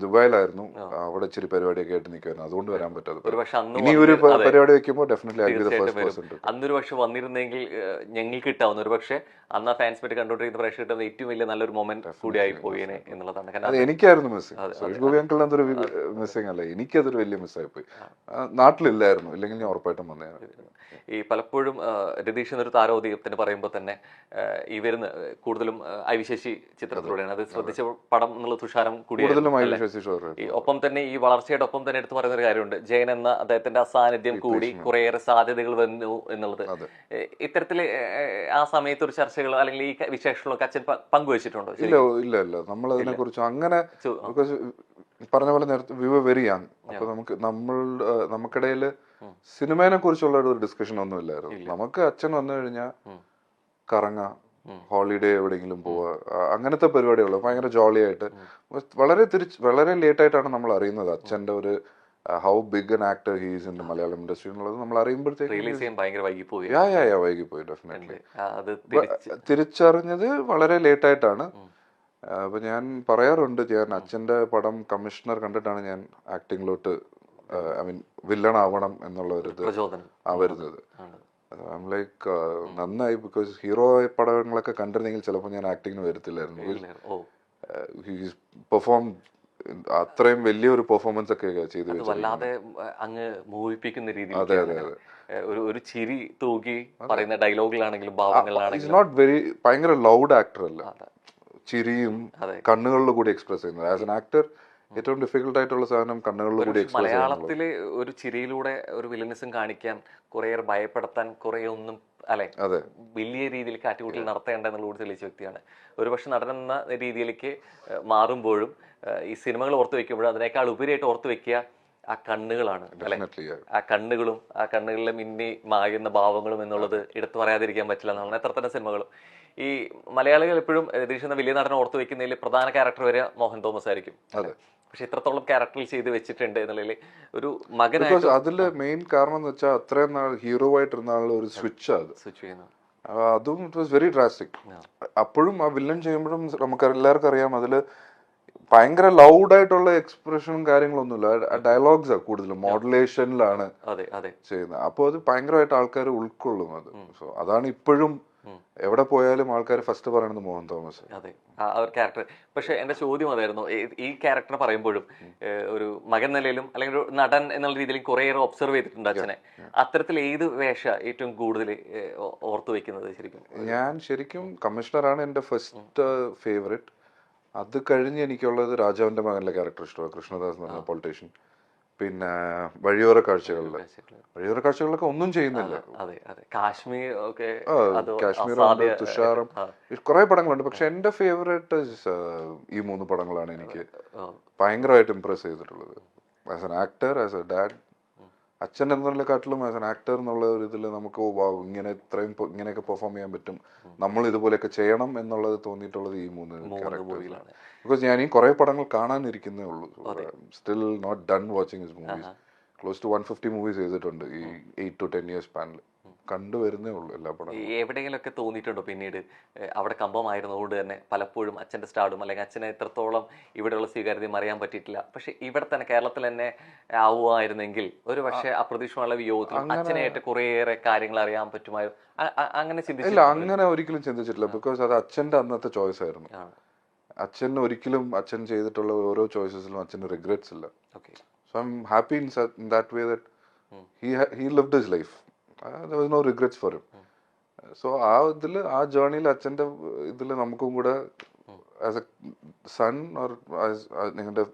ദുബായിലായിരുന്നു. അവിടെ ഇച്ചിരി പരിപാടിയൊക്കെ ആയിട്ട് നിൽക്കുമായിരുന്നു, അതുകൊണ്ട് വരാൻ പറ്റാതെ. ഇനി ഒരു ഒരു പരിപാടി വെക്കുമ്പോൾ definitely I will be the first person to. അന്നൊരു പക്ഷെ വന്നിരുന്നെങ്കിൽ ഞങ്ങൾക്ക് കിട്ടാവുന്ന ഒരു പക്ഷെ അന്ന് ആ ഫാൻസ് മീറ്റ് കണ്ടോണ്ടിരിക്കുന്ന പ്രേക്ഷകർ കിട്ടുന്ന ഏറ്റവും വലിയ നല്ലൊരു മൊമെന്റ് കൂടിയായി പോയേനെ എന്നുള്ളതാണ്. അത് എനിക്കായിരുന്നു മിസ്സിംഗ്. സുരേഷ് ഗോപി അങ്കിളിന് അതൊരു മിസ്സിംഗ് അല്ല, എനിക്കതൊരു വലിയ മിസ്സായി പോയി. നാട്ടിലില്ലായിരുന്നു, ഇല്ലെങ്കിൽ ഞാൻ ഉറപ്പായിട്ടും വന്നേനെ. ഈ പലപ്പോഴും രതീഷ് എന്നൊരു താരോദയത്തിന് പറയുമ്പോൾ തന്നെ ഈ വരുന്ന കൂടുതലും ഐവിശേഷി ചിത്രത്തിലൂടെയാണ് അത് ശ്രദ്ധിച്ച പടം എന്നുള്ള തുഷാരം കൂടി. ഒപ്പം തന്നെ ഈ വളർച്ചയുടെ ഒപ്പം തന്നെ എടുത്തു പറയുന്ന ഒരു കാര്യമുണ്ട്, ജയൻ എന്ന അദ്ദേഹത്തിന്റെ അസാന്നിധ്യം കൂടി കുറേയേറെ സാധ്യതകൾ വന്നു എന്നുള്ളത്. ഇത്തരത്തില് ആ സമയത്ത് ഒരു ചർച്ചകൾ അല്ലെങ്കിൽ ഈ വിശേഷങ്ങളൊക്കെ അച്ഛൻ പങ്കുവച്ചിട്ടുണ്ടോ? ഇല്ല, നമ്മൾ അതിനെ കുറിച്ച് അങ്ങനെ പറഞ്ഞ പോലെ നേരത്തെ വി വർ വെരി യങ്. അപ്പൊ നമുക്കിടയിൽ സിനിമയെ കുറിച്ചുള്ള ഒരു ഡിസ്കഷൻ ഒന്നും ഇല്ലായിരുന്നു. നമുക്ക് അച്ഛൻ വന്നു കഴിഞ്ഞാൽ കറങ്ങ, ഹോളിഡേ എവിടെയെങ്കിലും പോവുക, അങ്ങനത്തെ പരിപാടികൾ ഭയങ്കര ജോളി ആയിട്ട്. വളരെ ലേറ്റ് ആയിട്ടാണ് നമ്മൾ അറിയുന്നത് അച്ഛന്റെ ഒരു how big an actor he's in Malayalam industry എന്നുള്ളത്. നമ്മൾ അറിയുമ്പോഴത്തേക്ക് വൈകിപ്പോയി ഡെഫിനറ്റ്ലി. തിരിച്ചറിഞ്ഞത് വളരെ ലേറ്റ് ആയിട്ടാണ്. അപ്പൊ ഞാൻ പറയാറുണ്ട്, ഞാൻ അച്ഛന്റെ പടം കമ്മീഷണർ കണ്ടിട്ടാണ് ഞാൻ ആക്ടിങ്ങിലോട്ട് ഐ മീൻ വില്ലൺ ആവണം എന്നുള്ള ഒരു ഇത് വരുന്നത്. ലൈക്ക് നന്നായി, ബിക്കോസ് ഹീറോ പടങ്ങളൊക്കെ കണ്ടിരുന്നെങ്കിൽ ചിലപ്പോൾ ഞാൻ ആക്ടിങ്ങിന് വരത്തില്ലായിരുന്നു. പെർഫോം അത്രയും വലിയൊരു പെർഫോമൻസ് ഒക്കെ ചെയ്തു ഒരു ചിരി തൂക്കി പറയുന്ന ഡയലോഗിലാണെങ്കിലും ഭാവങ്ങളിലാണെങ്കിലും നോട്ട് വെരി ഭയങ്കര ലൗഡ് ആക്ടർ അല്ല, ചിരിയും കണ്ണുകളിൽ കൂടി എക്സ്പ്രസ് ചെയ്യുന്നത്. ആസ് എൻ ആക്ടർ ഏറ്റവും ഡിഫിക്കൽട്ട് ആയിട്ടുള്ള സാധനം കണ്ണുകളിൽ കൂടി എക്സ്പ്രസ് ചെയ്യുന്നത്. മലയാളത്തില് ഒരു ചിരിയിലൂടെ ഒരു വില്ലനിസം കാണിക്കാൻ കുറേയേറെ ഭയപ്പെടുത്താൻ കുറേ ഒന്നും അല്ലെ വലിയ രീതിയിൽ കാറ്റുകൂട്ടിൽ നടത്തേണ്ട എന്നുള്ളത് തെളിയിച്ച വ്യക്തിയാണ്. ഒരുപക്ഷെ നടൻ എന്ന രീതിയിലേക്ക് മാറുമ്പോഴും ഈ സിനിമകൾ ഓർത്തു വെക്കുമ്പോഴും അതിനേക്കാൾ ഉപരിയായിട്ട് ഓർത്തു വെക്കുക ആ കണ്ണുകളാണ് അല്ലെ. ആ കണ്ണുകളും ആ കണ്ണുകളിലെ മിന്നി മായുന്ന ഭാവങ്ങളും എന്നുള്ളത് എടുത്തു പറയാതിരിക്കാൻ പറ്റില്ല എന്നാണ്. എത്ര തന്നെ സിനിമകളും ഈ മലയാളികൾ എപ്പോഴും രതീഷ് എന്ന വലിയ നടനെ ഓർത്തു വെക്കുന്നതിൽ പ്രധാന ക്യാരക്ടർ വരെ മോഹൻ തോമസ് ആയിരിക്കും. പക്ഷെ ഇത്രത്തോളം ക്യാരക്ടറിൽ ചെയ്ത് വെച്ചിട്ടുണ്ട് എന്നുള്ളതിൽ ഒരു മകനായിട്ട് അതില് മെയിൻ കാരണം എന്ന് വെച്ചാൽ അത്രയും നാൾ ഹീറോ ആയിട്ടിരുന്ന ആളുടെ ഒരു സ്വിച്ച് അതും ഇറ്റ് വാസ് വെരി ഡ്രാസ്റ്റിക്. അപ്പോഴും ആ വില്ലൻ ചെയ്യുമ്പോഴും നമുക്ക് എല്ലാവർക്കും അറിയാം അതില് ഭയങ്കര ലൗഡ് ആയിട്ടുള്ള എക്സ്പ്രഷനും കാര്യങ്ങളൊന്നുമില്ല. ഡയലോഗ്സ് കൂടുതലും മോഡുലേഷനിലാണ് ചെയ്യുന്നത്. അപ്പോൾ അത് ഭയങ്കരമായിട്ട് ആൾക്കാർ ഉൾക്കൊള്ളും അത്. സോ അതാണ് ഇപ്പോഴും എവിടെ പോയാലും ആൾക്കാർ ഫസ്റ്റ് പറയുന്നത് മോഹൻ തോമസ്. അതെ, ആ ഒരു ക്യാരക്ടർ. പക്ഷെ എന്റെ ചോദ്യം അതായിരുന്നു, ഈ ക്യാരക്ടർ പറയുമ്പോഴും ഒരു മകൻ നിലയിലും അല്ലെങ്കിൽ ഒരു നടൻ എന്നുള്ള രീതിയിൽ കുറേയേറെ ഒബ്സർവ് ചെയ്തിട്ടുണ്ട് അച്ഛനെ. അത്തരത്തിൽ ഏത് വേഷ ഏറ്റവും കൂടുതൽ ഓർത്തു വെക്കുന്നത്? ഞാൻ ശരിക്കും കമ്മീഷണറാണ് എന്റെ ഫസ്റ്റ് ഫേവറേറ്റ്. അത് കഴിഞ്ഞ് എനിക്കുള്ളത് രാജാവിന്റെ മകനിലെ ക്യാരക്ടർ ഇഷ്ടമാണ്, കൃഷ്ണദാസ് എന്ന് പറഞ്ഞ പൊളിറ്റീഷ്യൻ. പിന്നെ വഴിയോര കാഴ്ചകളിലൊക്കെ ഒന്നും ചെയ്യുന്നില്ല. കാശ്മീർ, തുഷാരം, കുറെ പടങ്ങളുണ്ട്. പക്ഷെ എന്റെ ഫേവറേറ്റ് ഈ 3 പടങ്ങളാണ് എനിക്ക് ഭയങ്കരമായിട്ട് ഇംപ്രസ് ചെയ്തിട്ടുള്ളത്. As an actor, as A dad, അച്ഛൻ എന്നതിനെക്കാട്ടിലും ആസ് എൻ ആക്ടർ എന്നുള്ള ഒരു ഇതിൽ നമുക്ക് ഇങ്ങനെയൊക്കെ പെർഫോം ചെയ്യാൻ പറ്റും, നമ്മൾ ഇതുപോലെയൊക്കെ ചെയ്യണം എന്നുള്ളത് തോന്നിയിട്ടുള്ളത് ഈ 3 ക്യാരക്ടേഴ്സിലാണ്. ബിക്കോസ് ഞാൻ ഈ കുറെ പടങ്ങൾ കാണാനിരിക്കുന്നേ ഉള്ളൂ. Still not done watching his movies. Close to 150 movies ചെയ്തിട്ടുണ്ട് ഈ 8 to 10 years സ്പാനിൽ. കണ്ടുവരുന്നേ ഉള്ളൂ എല്ലാ പടങ്ങളും. എവിടെയെങ്കിലൊക്കെ തോന്നിയിട്ടുണ്ടോ പിന്നീട് അവിടെ കമ്പമായിരുന്നതുകൊണ്ട് തന്നെ പലപ്പോഴും അച്ഛന്റെ സ്റ്റാർഡും അല്ലെങ്കിൽ അച്ഛനെ എത്രത്തോളം ഇവിടെയുള്ള സ്വീകാര്യതയും അറിയാൻ പറ്റിയിട്ടില്ല, പക്ഷെ ഇവിടെ തന്നെ കേരളത്തിൽ തന്നെ ആവുമായിരുന്നെങ്കിൽ ഒരു പക്ഷേ അപ്രതീക്ഷിതമായ വിയോഗത്തിലും അച്ഛനായിട്ട് കുറേയേറെ കാര്യങ്ങൾ അറിയാൻ പറ്റുമായിരുന്നു? അങ്ങനെ ചിന്തിച്ചില്ല? അങ്ങനെ ഒരിക്കലും ചിന്തിച്ചിട്ടില്ല. ബിക്കോസ് അത് അച്ഛന്റെ അന്നത്തെ ചോയ്സ് ആയിരുന്നു. അച്ഛൻ ചെയ്തിട്ടുള്ള ഓരോ ചോയ്സസിലും അച്ഛന് റിഗ്രറ്റ്സ് ഇല്ല. So I am happy in that way that he lived his life. There was no regrets for him. So ആ ജേർണിയിൽ അച്ഛന്റെ ഇതിൽ നമുക്കും കൂടെ ആസ് എ സൺ ഓർ നിങ്ങളുടെ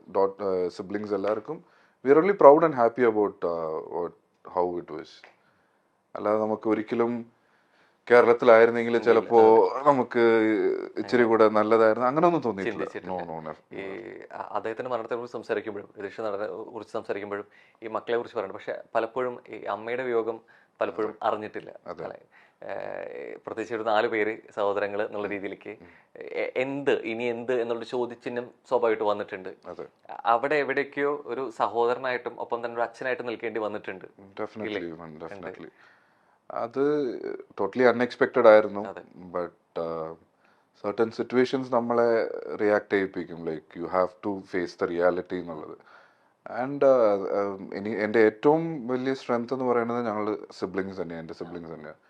സിബ്ലിങ്സ് എല്ലാവർക്കും we are only proud and happy about how it was. അല്ലാതെ നമുക്ക് ഒരിക്കലും കേരളത്തിലായിരുന്നെങ്കിൽ ചിലപ്പോ നമുക്ക് ഇച്ചിരി കൂടെ നല്ലതായിരുന്നു അങ്ങനെ ഒന്നും തോന്നിയിട്ടില്ല. അദ്ദേഹത്തിന്റെ മരണത്തെ കുറിച്ച് സംസാരിക്കുമ്പോഴും രതീഷ് നടനെ കുറിച്ച് സംസാരിക്കുമ്പോഴും ഈ മക്കളെ കുറിച്ച് പറയുന്നത്, പക്ഷെ പലപ്പോഴും ഈ അമ്മയുടെ വിയോഗം പലപ്പോഴും അറിഞ്ഞിട്ടില്ല. പ്രത്യേകിച്ച് ഒരു 4 പേര് സഹോദരങ്ങൾ എന്നുള്ള രീതിയിലേക്ക് ഇനി എന്ത് എന്നുള്ള ചോദ്യചിഹ്നം സ്വാഭാവികമായിട്ട് വന്നിട്ടുണ്ട്. അവിടെ എവിടേക്കോ ഒരു സഹോദരനായിട്ടും ഒപ്പം തന്നെ ഒരു അച്ഛനായിട്ടും നിൽക്കേണ്ടി വന്നിട്ടുണ്ട്. അത് ടോട്ടലി അൺഎക്സ്പെക്റ്റഡ് ആയിരുന്നു. ബട്ട് സർട്ടൻ സിറ്റുവേഷൻസ് നമ്മളെ റിയാക്ട് ചെയ്യിപ്പിക്കും, like you have to face the reality എന്നുള്ളത്. ആൻഡ് എൻ്റെ ഏറ്റവും വലിയ സ്ട്രെങ്ത് എന്ന് പറയുന്നത് ഞങ്ങൾ സിബ്ലിങ്സ് തന്നെയാണ്, എൻ്റെ സിബ്ലിങ്സ് തന്നെയാണ്.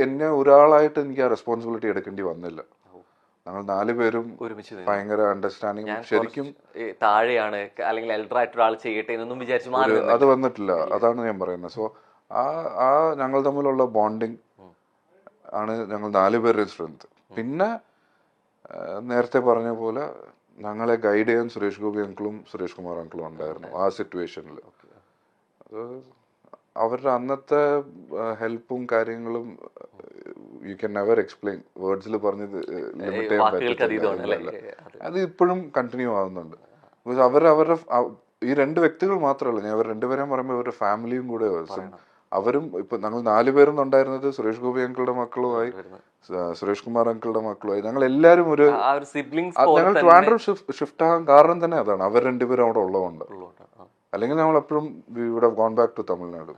എന്നെ ഒരാളായിട്ട് എനിക്ക് ആ റെസ്പോൺസിബിലിറ്റി എടുക്കേണ്ടി വന്നില്ല. ഞങ്ങൾ 4 പേരും ഒരുമിച്ച് ഭയങ്കര അണ്ടർസ്റ്റാൻഡിങ്. ശരിക്കും താഴെയാണ് അല്ലെങ്കിൽ എൽഡർ ആയിട്ട് ഒരാൾ ചെയ്യട്ടെ എന്നൊന്നും വിചാരിച്ചു അത് വന്നിട്ടില്ല. അതാണ് ഞാൻ പറയുന്നത്. സോ ആ ഞങ്ങൾ തമ്മിലുള്ള ബോണ്ടിങ് ആണ് ഞങ്ങൾ 4 പേരുടെ സ്ട്രെങ്ത്. പിന്നെ നേരത്തെ പറഞ്ഞ പോലെ ഞങ്ങളെ ഗൈഡ് ചെയ്യാൻ സുരേഷ് ഗോപി അങ്കിളും സുരേഷ് കുമാർ അങ്കിളും ഉണ്ടായിരുന്നു ആ സിറ്റുവേഷനിൽ. അവരുടെ അന്നത്തെ ഹെൽപ്പും കാര്യങ്ങളും യു ക്യാൻ നെവർ എക്സ്പ്ലെയിൻ, വേർഡ്സിൽ പറഞ്ഞ് ലിമിറ്റ് ചെയ്യാൻ പറ്റില്ല. അത് ഇപ്പോഴും കണ്ടിന്യൂ ആവുന്നുണ്ട്. ബിക്കോസ് അവരുടെ ഈ 2 വ്യക്തികൾ മാത്രമല്ല, ഞാൻ അവർ 2 പേരെയും പറയുമ്പോൾ അവരുടെ ഫാമിലിയും കൂടെ. അവരും ഇപ്പൊ ഞങ്ങൾ 4 പേരും ഉണ്ടായിരുന്നത് സുരേഷ് ഗോപി അങ്കിളുടെ മക്കളുമായി, സുരേഷ് കുമാർ അങ്കിളുടെ മക്കളുമായി. ഞങ്ങൾ എല്ലാവരും ഞങ്ങൾ ട്രിവാൻഡ്രം ഷിഫ്റ്റ് ആകാൻ കാരണം തന്നെ അതാണ്, അവർ 2 പേരും അവിടെ ഉള്ളതുകൊണ്ട്. അല്ലെങ്കിൽ ഞങ്ങൾ എപ്പോഴും ഇവിടെ ഗോൺ ബാക്ക് ടു തമിഴ്നാട്.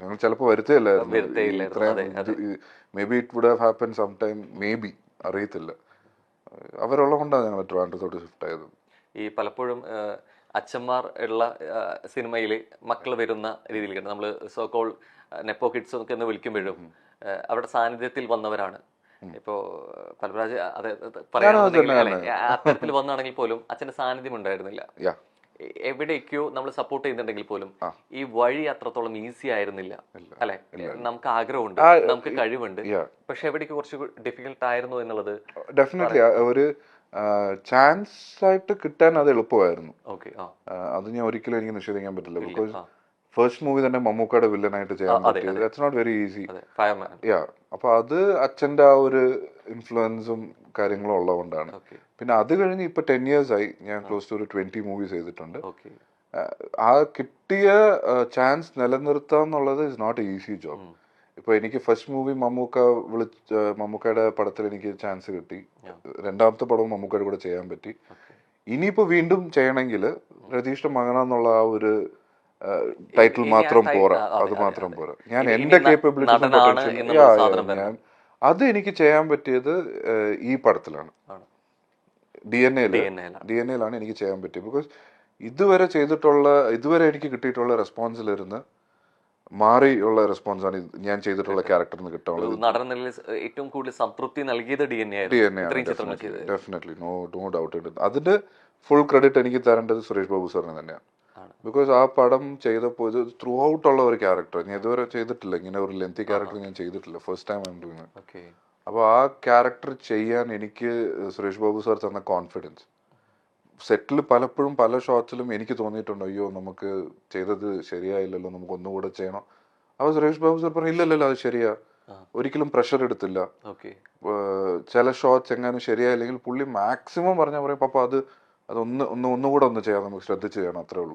ഞങ്ങൾ ചിലപ്പോൾ വരുത്തില്ലായിരുന്നു. Maybe it would have happen some time, maybe, അറിയത്തില്ല. അവരുള്ളത് കൊണ്ടാണ് ഞങ്ങൾ ട്രിവാൻഡ്രത്തോട്ട് ഷിഫ്റ്റ് ആയത്. ഈ പലപ്പോഴും അച്ഛന്മാർ ഉള്ള സിനിമയിൽ മക്കൾ വരുന്ന രീതിയിൽ നമ്മൾ സോകോൾ നെപ്പോ കിഡ്സ് ഒക്കെ എന്ന് വിളിക്കുമ്പോഴും അവരുടെ സാന്നിധ്യത്തിൽ വന്നവരാണ്. ഇപ്പോ പലരാജ് അതെ പറയുകയാണെന്നുണ്ടെങ്കിൽ അത്തരത്തിൽ വന്നാണെങ്കിൽ പോലും അച്ഛന്റെ സാന്നിധ്യം ഉണ്ടായിരുന്നില്ല. എവിടേക്കോ നമ്മൾ സപ്പോർട്ട് ചെയ്യുന്നുണ്ടെങ്കിൽ പോലും ഈ വഴി അത്രത്തോളം ഈസി ആയിരുന്നില്ല, അല്ലെ? നമുക്ക് ആഗ്രഹമുണ്ട്, നമുക്ക് കഴിവുണ്ട്, പക്ഷെ എവിടേക്ക് കുറച്ച് ഡിഫിക്കൽട്ട് ആയിരുന്നു എന്നുള്ളത് ഡെഫിനറ്റ്ലി ഒരു ചാൻസ് ആയിട്ട് കിട്ടാൻ അത് എളുപ്പമായിരുന്നു. അത് ഞാൻ ഒരിക്കലും എനിക്ക് നിഷേധിക്കാൻ പറ്റില്ല. ബിക്കോസ് ഫസ്റ്റ് മൂവി തന്നെ മമ്മൂക്കയുടെ വില്ലനായിട്ട് ചെയ്യാൻ പറ്റിയത് ദാറ്റ്സ് നോട്ട് വെരി ഈസി. അപ്പൊ അത് അച്ഛന്റെ ആ ഒരു ഇൻഫ്ലുവൻസും കാര്യങ്ങളും ഉള്ളതുകൊണ്ടാണ്. പിന്നെ അത് കഴിഞ്ഞ് ഇപ്പൊ 10 years ആയി ഞാൻ ക്ലോസ് ടു ഒരു 20 മൂവീസ് ചെയ്തിട്ടുണ്ട്. ആ കിട്ടിയ ചാൻസ് നിലനിർത്തുക എന്നുള്ളത് is not a easy job. ഇപ്പൊ എനിക്ക് ഫസ്റ്റ് മൂവി മമ്മൂക്കയുടെ പടത്തിൽ എനിക്ക് ചാൻസ് കിട്ടി. 2ാമത്തെ പടവും മമ്മൂക്കയുടെ കൂടെ ചെയ്യാൻ പറ്റി. ഇനിയിപ്പോ വീണ്ടും ചെയ്യണമെങ്കിൽ രതീഷിന്റെ മകനെന്നുള്ള ആ ഒരു ടൈറ്റിൽ മാത്രം പോരാ, അത് മാത്രം പോരാ. ഞാൻ എന്റെ കേപ്പബിലിറ്റി അത് എനിക്ക് ചെയ്യാൻ പറ്റിയത് ഈ പടത്തിലാണ്, DNA-ലാണ് എനിക്ക് ചെയ്യാൻ പറ്റിയത്. ബിക്കോസ് ഇതുവരെ എനിക്ക് കിട്ടിയിട്ടുള്ള റെസ്പോൺസിലിരുന്ന് മാറിയുള്ള റെസ്പോൺസാണ് ഞാൻ ചെയ്തിട്ടുള്ള ക്യാരക്ടറിന് കിട്ടാനുള്ളത്. ഏറ്റവും കൂടുതൽ സംതൃപ്തി നൽകിയത് DNA ഡെഫിനറ്റ്ലി, നോ ഡൗട്ട്. അതിന്റെ ഫുൾ ക്രെഡിറ്റ് എനിക്ക് തരേണ്ടത് സുരേഷ് ബാബു സാറിന് തന്നെയാണ്. ബിക്കോസ് ആ പടം ചെയ്തപ്പോൾ ഇത് ത്രൂ ഔട്ട് ഉള്ള ഒരു ക്യാരക്ടർ ഞാൻ ഇതുവരെ ചെയ്തിട്ടില്ല. ഇങ്ങനെ ഒരു ലെങ്തി ക്യാരക്ടർ ഞാൻ ചെയ്തിട്ടില്ല, first time I am doing. അപ്പോൾ ആ ക്യാരക്ടർ ചെയ്യാൻ എനിക്ക് സുരേഷ് ബാബു സാർ തന്ന കോൺഫിഡൻസ്, സെറ്റിൽ പലപ്പോഴും പല ഷോട്ട്സിലും എനിക്ക് തോന്നിയിട്ടുണ്ട്, അയ്യോ നമുക്ക് ചെയ്തത് ശരിയായില്ലല്ലോ, നമുക്ക് ഒന്നുകൂടെ ചെയ്യണം. അപ്പോൾ സുരേഷ് ബാബു സാർ പറഞ്ഞു ഇല്ലല്ലോ അത് ശരിയാ, ഒരിക്കലും പ്രഷർ എടുത്തില്ല. ചില ഷോട്ട്സ് എങ്ങാനും ശരിയായില്ലെങ്കിൽ പുള്ളി മാക്സിമം പറഞ്ഞാൽ പറയും പപ്പ ഒന്നുകൂടെ ഒന്ന് ചെയ്യാം, നമുക്ക് ശ്രദ്ധിച്ച് ചെയ്യണം, അത്രേ ഉള്ളൂ.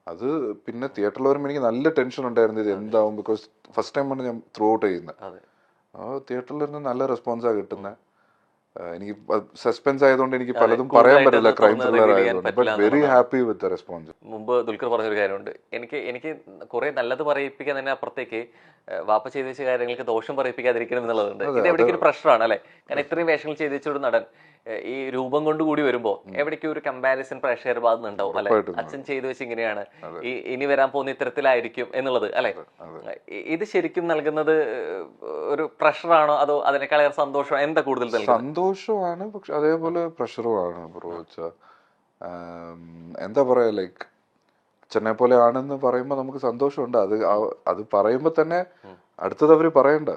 അത് പിന്നെ തിയേറ്ററിൽ വരുമ്പോൾ എനിക്ക് നല്ല ടെൻഷൻ ഉണ്ടായിരുന്നു ഇത് എന്താവും. ബിക്കോസ് ഫസ്റ്റ് ടൈമാണ് ഞാൻ ത്രൂ ഔട്ട് ചെയ്യുന്നത്. ആ തിയേറ്ററിൽ നിന്ന് നല്ല റെസ്പോൺസാണ് കിട്ടുന്നത്. എനിക്ക് സസ്പെൻസ് ആയതുകൊണ്ട് എനിക്ക് പലതും പറയാൻ പറ്റില്ല, ക്രൈം ത്രില്ലർ ആയതുകൊണ്ട്. But very happy with the response. മുമ്പ് ദുൽഖർ പറഞ്ഞൊരു കാര്യമുണ്ട്, എനിക്ക് കുറെ നല്ലത് പറയിപ്പിക്കാൻ തന്നെ അപ്പുറത്തേക്ക് വാപ്പ ചെയ്ത് വെച്ച കാര്യങ്ങൾക്ക് ദോഷം പറയിപ്പിക്കാതിരിക്കണം എന്നുള്ളതുണ്ട്. ഇത് എവിടേക്ക് ഒരു പ്രഷറാണ്, അല്ലെ? കാരണം ഇത്രയും വേഷങ്ങൾ ചെയ്ത് വെച്ചൊരു നടൻ ഈ രൂപം കൊണ്ട് കൂടി വരുമ്പോ എവിടേക്കും ഒരു കമ്പാരിസൺ പ്രഷർ ഭാഗത്തുണ്ടാവും, അല്ലെ? അച്ഛൻ ചെയ്തു വെച്ച് ഇങ്ങനെയാണ്, ഇനി വരാൻ പോകുന്ന ഇത്തരത്തിലായിരിക്കും എന്നുള്ളത്, അല്ലെ? ഇത് ശരിക്കും നൽകുന്നത് ഒരു പ്രഷറാണോ അതോ അതിനേക്കാളേറെ സന്തോഷം? എന്താ കൂടുതൽ? സന്തോഷമാണ്, പക്ഷെ അതേപോലെ പ്രഷറുമാണ്. എന്താ പറയാ, ലൈക്ക് അച്ഛനെ പോലെ ആണെന്ന് പറയുമ്പോൾ നമുക്ക് സന്തോഷമുണ്ട്. അത് പറയുമ്പോൾ തന്നെ അടുത്തത് അവര് പറയണ്ട,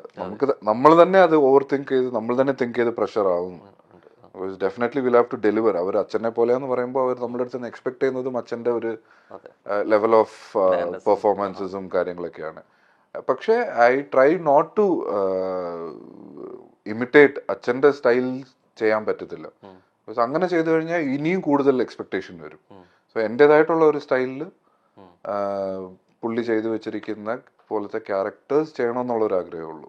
നമ്മൾ തന്നെ അത് ഓവർ തിങ്ക് ചെയ്ത് നമ്മൾ തന്നെ തിങ്ക് ചെയ്ത് പ്രഷർ ആവും. Definitely will have to deliver. അവർ അച്ഛനെ പോലെയാന്ന് പറയുമ്പോൾ അവർ നമ്മുടെ അടുത്ത് നിന്ന് എക്സ്പെക്ട് ചെയ്യുന്നതും അച്ഛൻ്റെ ഒരു ലെവൽ ഓഫ് പെർഫോമൻസസും കാര്യങ്ങളൊക്കെയാണ്. പക്ഷേ I try not to imitate. അച്ഛൻ്റെ സ്റ്റൈൽ ചെയ്യാൻ പറ്റത്തില്ല. അങ്ങനെ ചെയ്തു കഴിഞ്ഞാൽ ഇനിയും കൂടുതൽ എക്സ്പെക്ടേഷൻ വരും. സോ എൻ്റെതായിട്ടുള്ള ഒരു സ്റ്റൈലിൽ പുള്ളി ചെയ്തു വെച്ചിരിക്കുന്ന പോലത്തെ ക്യാരക്ടേഴ്സ് ചെയ്യണമെന്നുള്ളൊരു ആഗ്രഹമേ ഉള്ളൂ.